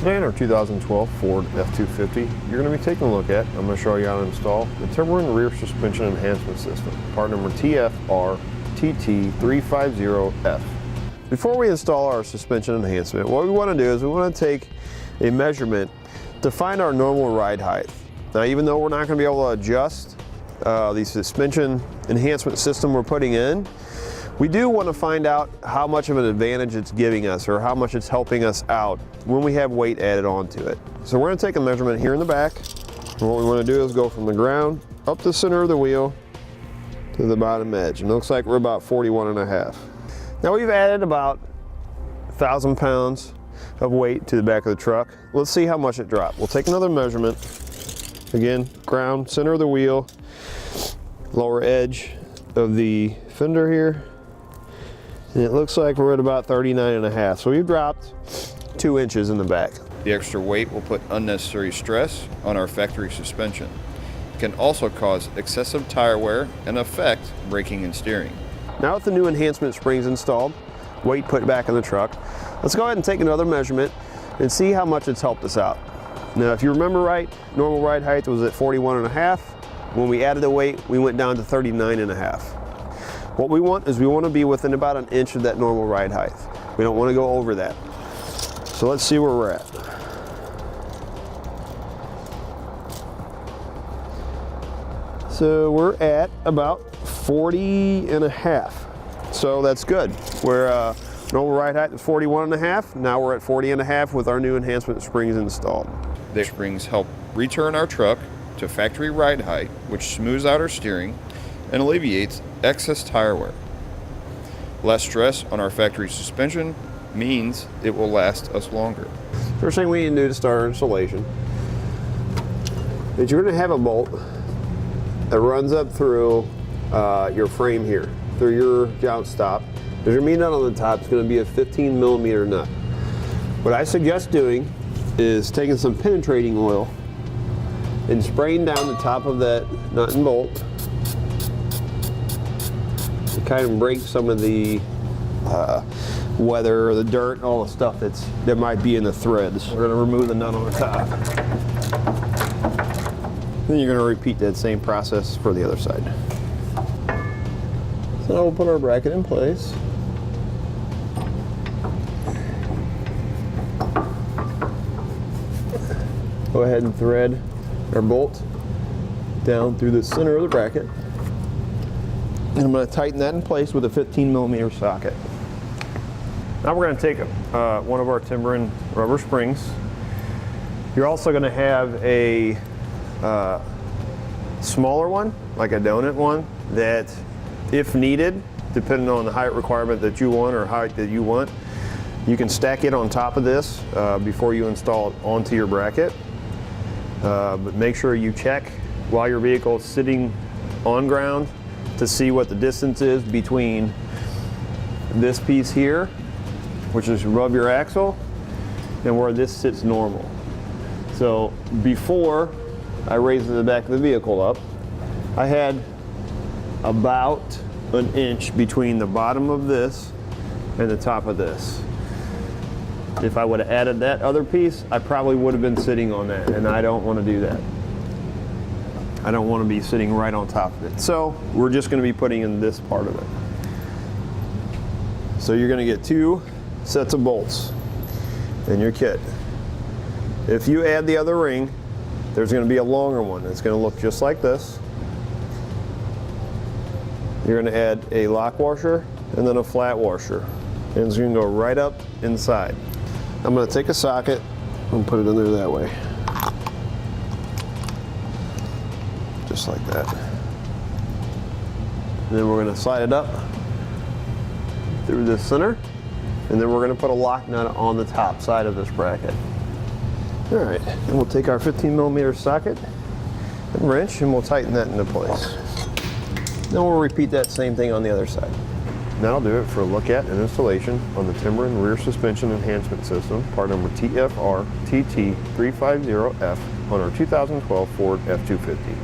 Today in our 2012 Ford F-250, you're going to be taking a look at, I'm going to show you how to install the Timbren Rear Suspension Enhancement System, part number TFR-TT350F. Before we install our suspension enhancement, what we want to do is we want to take a measurement to find our normal ride height. Now, even though we're not going to be able to adjust the suspension enhancement system we're putting in, we do want to find out how much of an advantage it's giving us or how much it's helping us out when we have weight added onto it. So we're going to take a measurement here in the back. And what we want to do is go from the ground up the center of the wheel to the bottom edge. And it looks like we're about 41.5. Now we've added about 1,000 pounds of weight to the back of the truck. Let's see how much it dropped. We'll take another measurement. Again, ground, center of the wheel, lower edge of the fender here. And it looks like we're at about 39.5. So we've dropped 2 inches in the back. The extra weight will put unnecessary stress on our factory suspension. It can also cause excessive tire wear and affect braking and steering. Now with the new enhancement springs installed, weight put back in the truck, let's go ahead and take another measurement and see how much it's helped us out. Now if you remember right, normal ride height was at 41.5. When we added the weight, we went down to 39.5. What we want is we want to be within about 1 inch of that normal ride height. We don't want to go over that. So let's see where we're at. So we're at about 40.5. So that's good. Where normal ride height is 41.5. Now we're at 40.5 with our new enhancement springs installed. The springs help return our truck to factory ride height, which smooths out our steering and alleviates excess tire wear. Less stress on our factory suspension means it will last us longer. First thing we need to do to start our installation is you're going to have a bolt that runs up through your frame here, through your joust stop. There's your meat nut on the top. It's going to be a 15mm nut. What I suggest doing is taking some penetrating oil and spraying down the top of that nut and bolt to kind of break some of the weather or the dirt and all the stuff that might be in the threads. We're going to remove the nut on the top. Then you're going to repeat that same process for the other side. So now we'll put our bracket in place. Go ahead and thread our bolt down through the center of the bracket. And I'm going to tighten that in place with a 15mm socket. Now we're going to take one of our Timbren rubber springs. You're also going to have a smaller one, like a donut one, that if needed, depending on the height requirement that you want or height that you want, you can stack it on top of this before you install it onto your bracket. But make sure you check while your vehicle is sitting on ground to see what the distance is between this piece here, which is above your axle, and where this sits normal. So before I raised the back of the vehicle up, I had about 1 inch between the bottom of this and the top of this. If I would have added that other piece, I probably would have been sitting on that, and I don't want to do that. I don't want to be sitting right on top of it. So we're just going to be putting in this part of it. So you're going to get 2 sets of bolts in your kit. If you add the other ring, there's going to be a longer one. It's going to look just like this. You're going to add a lock washer and then a flat washer. And it's going to go right up inside. I'm going to take a socket and put it in there that way. Just like that. And then we're going to slide it up through the center, and then we're going to put a lock nut on the top side of this bracket. All right, and we'll take our 15mm socket and wrench, and we'll tighten that into place. Then we'll repeat that same thing on the other side. That'll do it for a look at and installation on the Timbren Rear Suspension Enhancement System, part number TFR-TT350F on our 2012 Ford F-250.